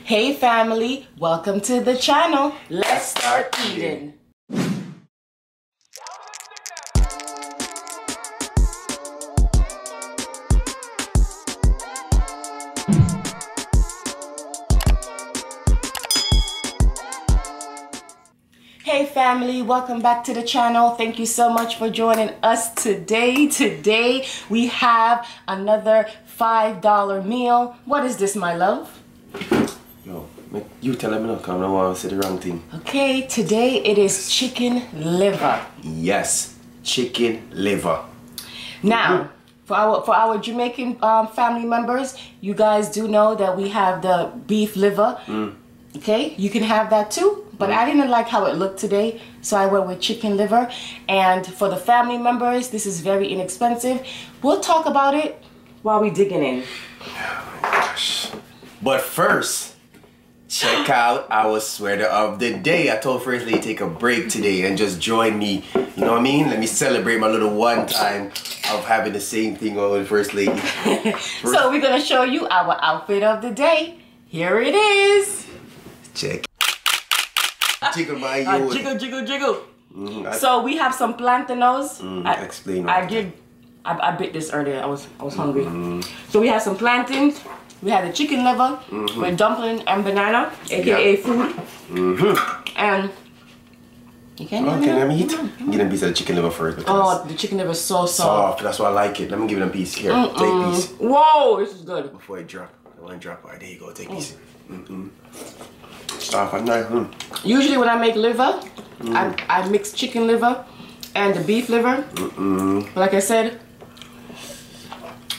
Hey family, welcome to the channel. Let's start eating. Hey family, welcome back to the channel. Thank you so much for joining us today. Today we have another $5 meal. What is this, my love? No, you tell me now, because I don't want to say the wrong thing. Okay, today it is chicken liver. Yes, chicken liver. Now, for our Jamaican family members, you guys do know that we have the beef liver. Okay, you can have that too, but I didn't like how it looked today, so I went with chicken liver. And for the family members, this is very inexpensive. We'll talk about it while we digging in. Oh my gosh. But first, check out our sweater of the day. I told First Lady take a break today and just join me. You know what I mean? Let me celebrate my little one time of having the same thing on with First Lady. So we're gonna show you our outfit of the day. Here it is. Check. Jiggle my you. Jiggle, jiggle, jiggle. So we have some plantains. Explain. I bit this earlier. I was hungry. So we have some plantains. We have the chicken liver with dumpling and banana, aka food. And you can't okay, let me eat. Give them a piece of the chicken liver first. Oh, the chicken liver is so soft. That's why I like it. Let me give them a piece. Here, take a piece. Whoa, this is good. Before I drop. I want to drop. All right, there you go. Take a piece. Soft and nice. Usually when I make liver, I mix chicken liver and the beef liver. Like I said,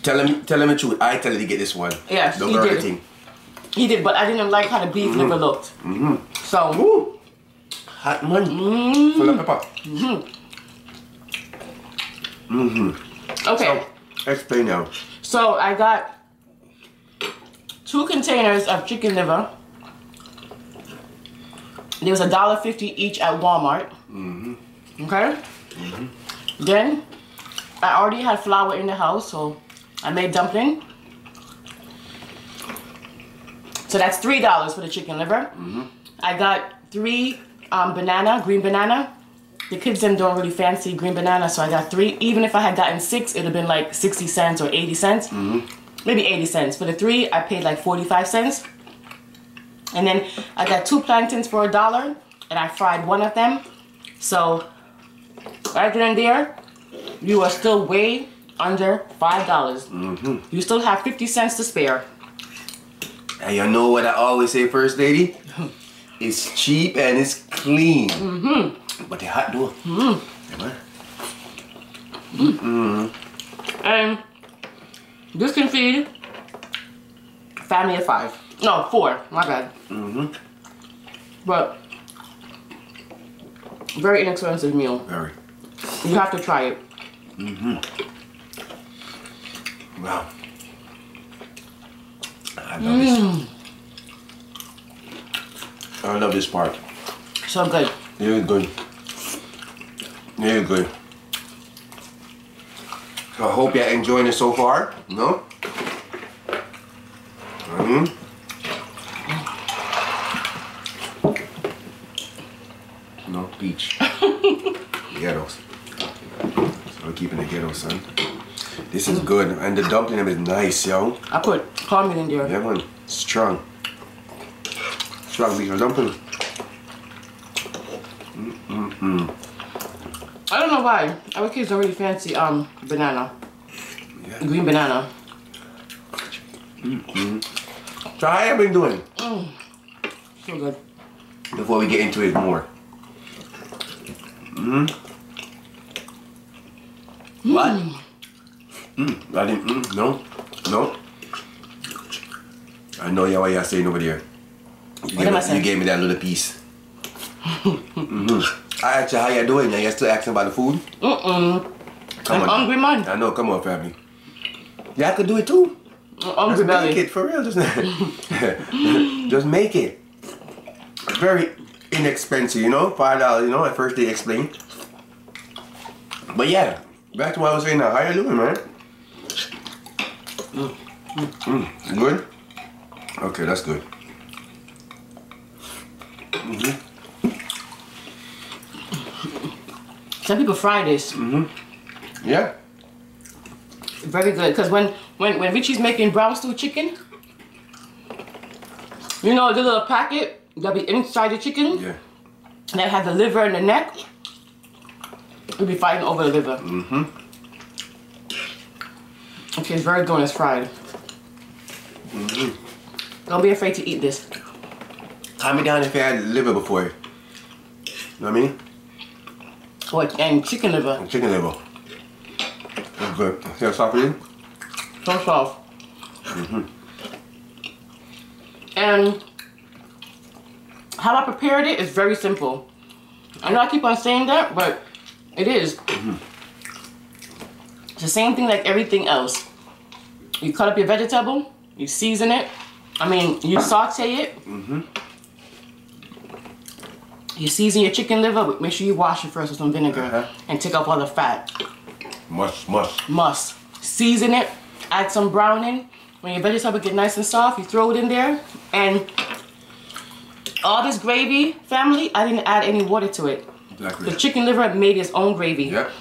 tell him the truth. I tell him to get this one. Yes, don't he know did. everything. He did, but I didn't like how the beef liver looked. So, woo, hot money. Full of pepper. Okay. So, explain now. So I got 2 containers of chicken liver. There was $1.50 each at Walmart. Okay. Then I already had flour in the house, so I made dumpling. So that's $3 for the chicken liver. I got 3 green banana. The kids then don't really fancy green banana, so I got 3. Even if I had gotten 6, it would have been like 60 cents or 80 cents. Maybe 80 cents. For the 3, I paid like 45 cents. And then I got 2 plantains for $1, and I fried 1 of them. So right then and there, you are still way under $5. You still have 50 cents to spare. And you know what I always say, First Lady? It's cheap and it's clean. But they're hot though. And this can feed a family of 5. No, 4. My bad. But very inexpensive meal. Very. You have to try it. Wow. I love this. I love this part. So good. Really good. Really good. So I hope you're enjoying it so far. No? No, peach. Ghettos. So we're keeping the ghetto, son. This is good. And the dumpling is nice, yo. I put caramel in there. Yeah, man. Strong. Strong beef dumpling. I don't know why. Our kids don't really fancy banana. Yeah. Green banana. So how you been doing? So good. Before we get into it more. What? I didn't. No. I know what you're saying over there. You gave me that little piece. I asked you how you doing, and you're still asking about the food? I'm hungry, man. I know, come on, family. Yeah, I could do it too. Hungry belly. Make it, for real. Just make it. Very inexpensive, you know? $5, you know, at first they explained. But yeah, back to what I was saying now. How you doing, man? Good? Okay, that's good. Some people fry this. Yeah. Very good. Because when Richie's making brown stew chicken, you know the little packet that'll be inside the chicken? Yeah. That has the liver and the neck. We'll be fighting over the liver. Okay, it's very good when it's fried. Don't be afraid to eat this. Calm me down if you had liver before. You know what I mean? What? And chicken liver. And chicken liver. That's good. See how soft it is? So soft. And how I prepared it is very simple. I know I keep on saying that, but it is. It's the same thing like everything else. You cut up your vegetable, you season it. I mean, you saute it. You season your chicken liver, but make sure you wash it first with some vinegar and take off all the fat. Must. Season it, add some browning. When your vegetable get nice and soft, you throw it in there. And all this gravy, family, I didn't add any water to it. Exactly. The chicken liver made its own gravy. Yep.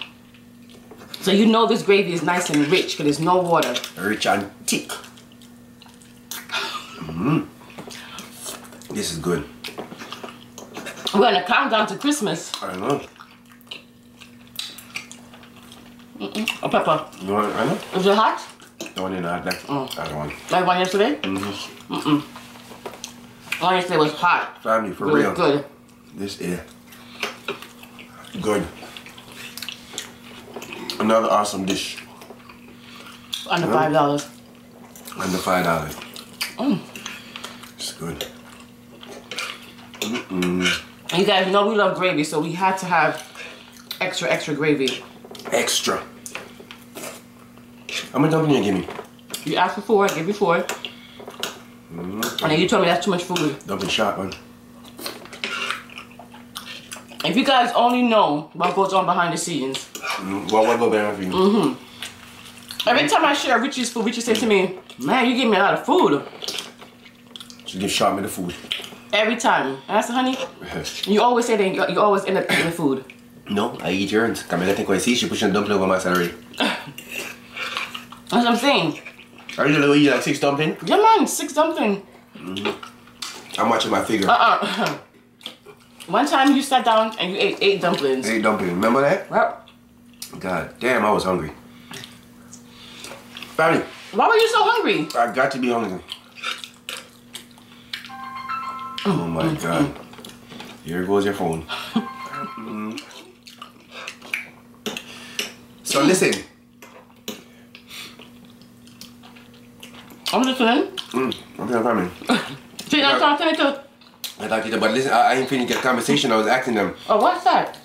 So you know this gravy is nice and rich because there's no water. Rich and thick. This is good. We're gonna count down to Christmas. I know. Oh, pepper. You want? I know. Is it hot? Don't need that. I don't want. Like one yesterday? One yesterday was hot. Family, for It was real. good. This is good. Another awesome dish. Under $5. Under $5. It's good. And you guys know we love gravy, so we had to have extra gravy. Extra. How much dumpling you give me? You asked for 4, I gave you 4. And then you told me that's too much food. Dumpling shot, man. If you guys only know what goes on behind the scenes. What go better for you? Every time I share Richie's food, Richie says to me, man, you give me a lot of food. She give shot me the food. Every time. And I said, honey, you always say that you always end up eating the food. No, I eat yours. Come here, I think when I see she pushing dumpling over my salary. That's what I'm saying. Are you gonna eat like 6 dumplings? Yeah, man, 6 dumpling. I'm watching my figure. One time you sat down and you ate 8 dumplings. 8 dumplings, remember that? Yep. God damn, I was hungry. Family, Why were you so hungry? I got to be hungry. Oh my God. Here goes your phone. So listen. I'm listening. I'm family. So you're not talking to... I thought you, but listen, I ain't finished the conversation. I was asking them. Oh, what's that?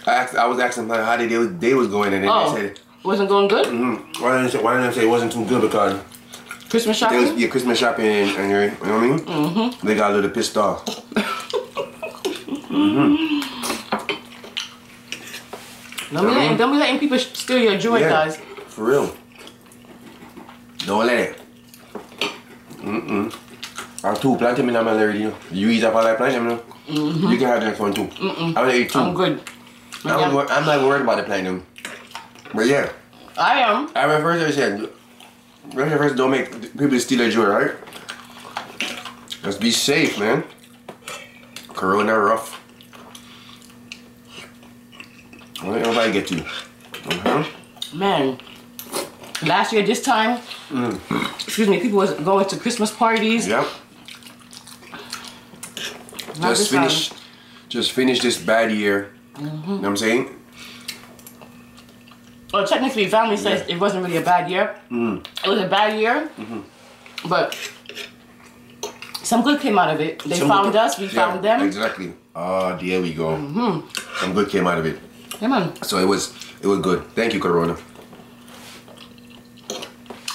I was asking them how their day was going, and then they said wasn't going good? One of them say it wasn't too good because Christmas they shopping? was Christmas shopping and you know what I mean? They got a little pissed off. Don't be letting people steal your joy, guys. For real. Don't let it. I'm too planting me now, man, already. You eat up all that planting, man. You can have that one too. I'm gonna eat 2. I'm good. I'm not worried about the planting. But yeah. I am. I remember first I said, don't make people steal their joy, right? Let's be safe, man. Corona rough. Don't let nobody get you. Man, last year this time, excuse me, people was going to Christmas parties. Yep. Just finish this bad year. You know what I'm saying? Well, technically, family says it wasn't really a bad year. It was a bad year, but some good came out of it. They found us, we found them. Exactly. Oh, there we go. Some good came out of it. Yeah, man. So it was good. Thank you, Corona.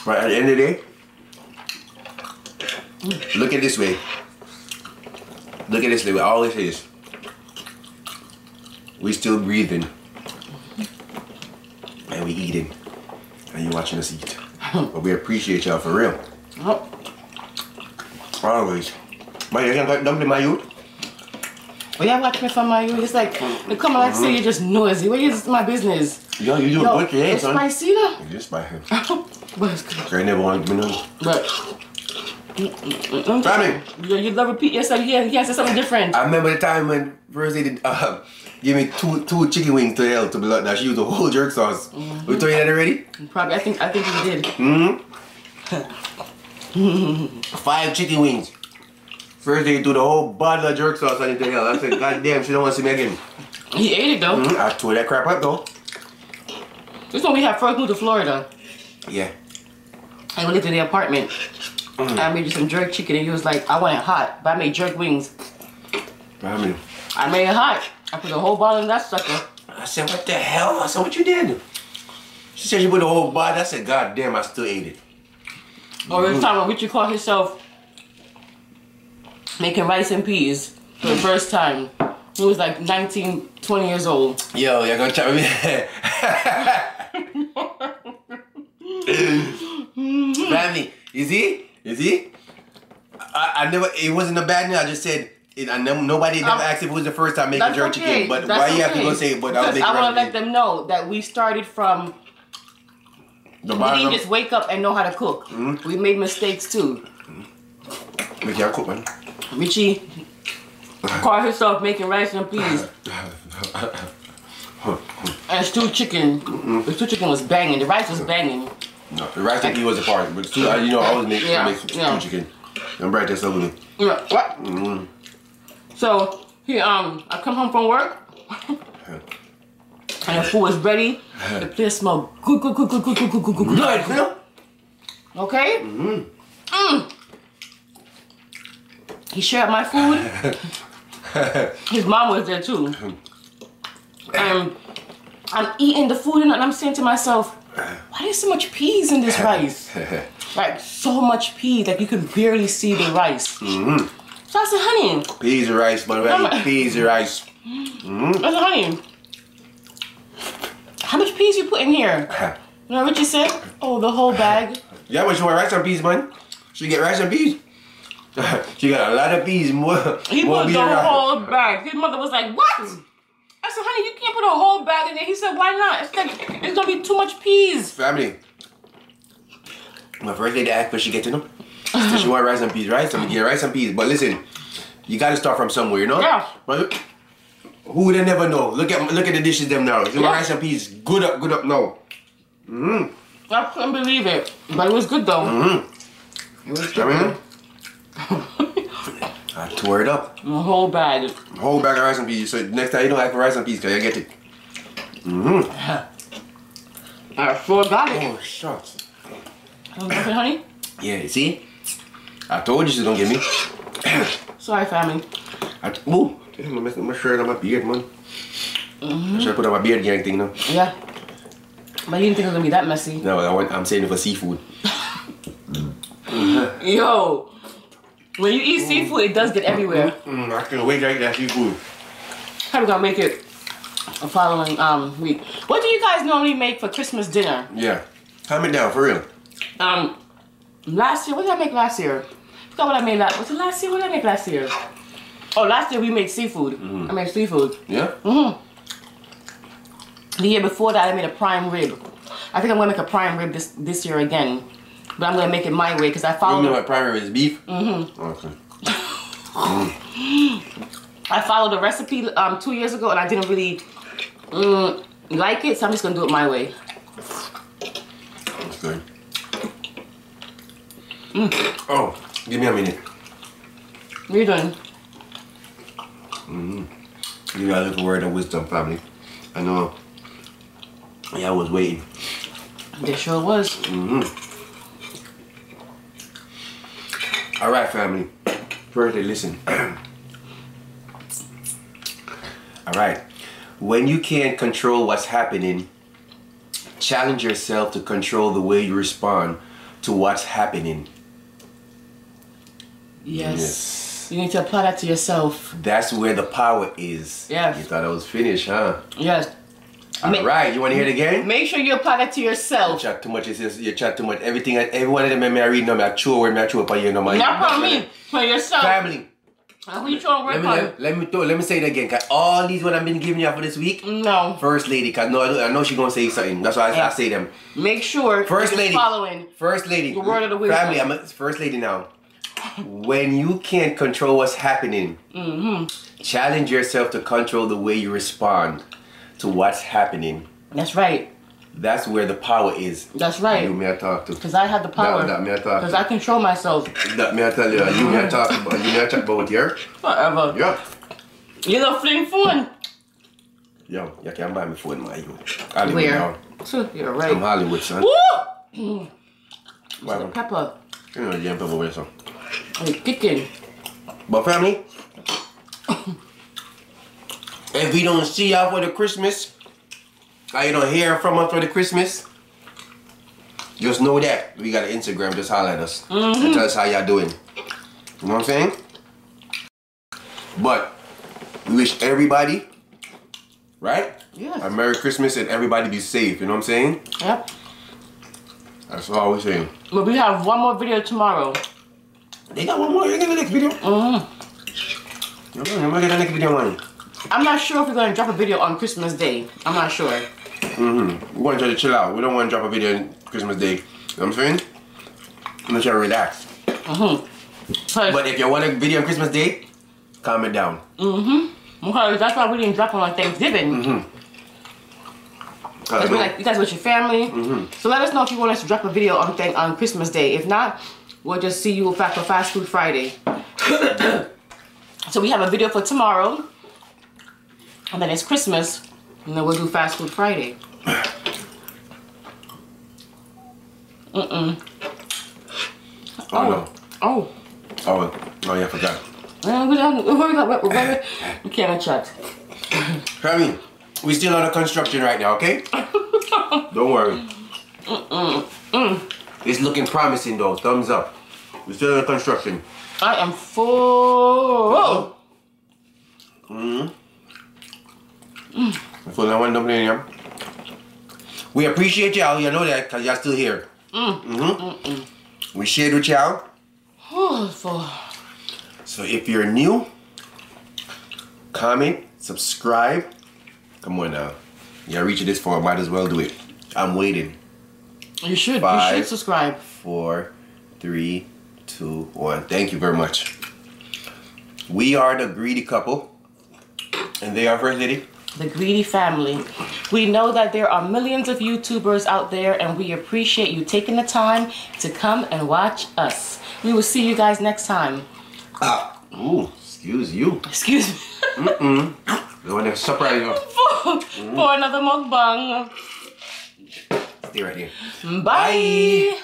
Right at the end of the day, look at this way. Look at this way. All this is, we still breathing, and we eating, and you watching us eat. But we appreciate y'all for real. Oh. Always. My, you can dumpling my youth. Oh, yeah, watch me from my you. It's like they come like say you're just noisy. What is my business? Yo, you doing good today, it's son. spicy though. It's just spicy. But it's good. I never want to be none. But Family. you love repeat yourself. Yeah, he has something different. I remember the time when first they did give me two chicken wings to hell to be like that. She used the whole jerk sauce. We told you that already? Probably. I think he did. 5 chicken wings. First they do the whole bottle of jerk sauce on it to hell. I said, God damn, she don't want to see me again. He ate it though. I tore that crap up though. This when we had first moved to Florida. Yeah. And we lived in the apartment. I made you some jerk chicken and he was like, I want it hot, but I made jerk wings. I mean, I made it hot. I put the whole bottle in that sucker. I said, what the hell? I said, what you did? She said she put the whole bottle. I said, God damn, I still ate it. Or this time when Richie caught himself making rice and peas for the first time. He was like 19, 20 years old. Yo, you're gonna try me? Family, you see? I never, it wasn't a bad thing. I just said, nobody never asked if it was the first time making jerk chicken. But why you have to go say, but I was making I want to let them know that we started from, we didn't just wake up and know how to cook. We made mistakes too. We can't cook, man. Richie caught himself making rice and peas. And stewed chicken. The stewed chicken was banging. The rice was banging. No, the rice and peas was a part. But stew, you know, I always make stewed chicken. I'm right there, with me. Yeah, what? So, I come home from work. And the food was ready. The place smelled good. Okay? He shared my food. His mom was there too. And I'm eating the food and I'm saying to myself, why is so much peas in this rice? Like so much peas, like you could barely see the rice. So I said, honey. Peas and rice, but peas and rice. I said, honey, how much peas you put in here? You know what you said? Oh, the whole bag. Yeah, but she want rice and peas, man. She get rice and peas. She got a lot of peas, more. He put the whole bag. His mother was like, what? I said, honey, you can't put a whole bag in there. He said, why not? It's like, it's gonna be too much peas. Family. My first lady asked what she get to know. So she want rice and peas, right? So we get rice and peas. But listen, you gotta start from somewhere, you know? Yeah. But who would never know? Look at the dishes them now. The rice and peas, good up now. I couldn't believe it. But it was good though. It was good. I tore it up. The whole bag. Whole bag of rice and peas. So next time you don't ask for rice and peas, cause you get it. I sure got it. Oh, shucks. Okay, honey? Yeah, you see? I told you she's gonna get me. Sorry, family. Ooh, damn, I messed up my shirt on my beard, man. I should put on my beard gang thing now. Yeah. But you didn't think it was gonna be that messy. No, I'm saving it for seafood. Yo, when you eat seafood, it does get everywhere. I can't wait to eat that seafood. How we gonna make it the following week? What do you guys normally make for Christmas dinner? Yeah. Comment down, for real. Last year, what did I make last year? I forgot what I made last. Was it last year? What did I make last year? Oh, last year we made seafood. I made seafood. Yeah? The year before that, I made a prime rib. I think I'm gonna make a prime rib this year again. But I'm gonna make it my way because I followed. You know what prime rib is, beef? Okay. I followed the recipe 2 years ago and I didn't really like it, so I'm just gonna do it my way. That's good. Oh, give me a minute. What are you doing? You got a little word of wisdom, family. I know. Yeah, I was waiting. There sure was. All right, family. Firstly, listen. All right. When you can't control what's happening, challenge yourself to control the way you respond to what's happening. Yes. You need to apply that to yourself. That's where the power is. Yes. You thought I was finished, huh? Yes. All right. You want to hear it again? Make sure you apply that to yourself. You chat too much. You chat too much. Everything. Every one of them I read. No, I chew up on you. No, not for me. For yourself. Family. Who you trying to work on? Let me say it again. Cause all these what I've been giving you for this week. No. First lady, cause no, I know she's gonna say something. That's why I say them. Make sure First lady following. First lady. The word of the wisdom. Family, I'm a first lady now. When you can't control what's happening, challenge yourself to control the way you respond to what's happening. That's right. That's where the power is. That's right. You may I talk to. Because I have the power. That may I talk. Because I control myself. That may I tell you. You may I talk about. You may I talk about here. Whatever. Yeah. You know, fling phone. Yo, you can buy me phone, my you. Hollywood Where? now. You're right. I'm Hollywood, son. Woo! What? Pepper. You know, jam pepper with some. I'm kicking. But family, if we don't see y'all for the Christmas, or you don't hear from us for the Christmas, just know that we got an Instagram. Just holler at us and tell us how y'all doing. You know what I'm saying? But we wish everybody, right? Yes. A Merry Christmas and everybody be safe. You know what I'm saying? Yep. That's all we're saying. But we have one more video tomorrow. They got one more in the next video. I'm gonna get the next video one. I'm not sure if we're going to drop a video on Christmas Day. I'm not sure. We want you to chill out. We don't want to drop a video on Christmas Day. You know what I'm saying? We want you to relax. But if you want a video on Christmas Day, calm it down. Because that's why we didn't drop one on Thanksgiving. Because you guys with your family. So let us know if you want us to drop a video on Christmas Day. If not, we'll just see you back for Fast Food Friday. So we have a video for tomorrow. And then it's Christmas. And then we'll do Fast Food Friday. Oh no. Oh, yeah, I forgot. We can't chat. Family, we still under construction right now, okay? Don't worry. It's looking promising though. Thumbs up. We're still under construction. I am full. Full of one dumpling, yeah? We appreciate y'all. You know that because y'all still here. We shared with y'all. So if you're new, comment, subscribe. Come on now. You're reaching this far, might as well do it. I'm waiting. You should. 5, you should subscribe. 4, 3, 2, 1. Thank you very much. We are the Greedy Couple. And they are First Lady. The Greedy Family. We know that there are millions of YouTubers out there, and we appreciate you taking the time to come and watch us. We will see you guys next time. Excuse you. Excuse me. I want to surprise you. For another mukbang. Stay right here. Bye.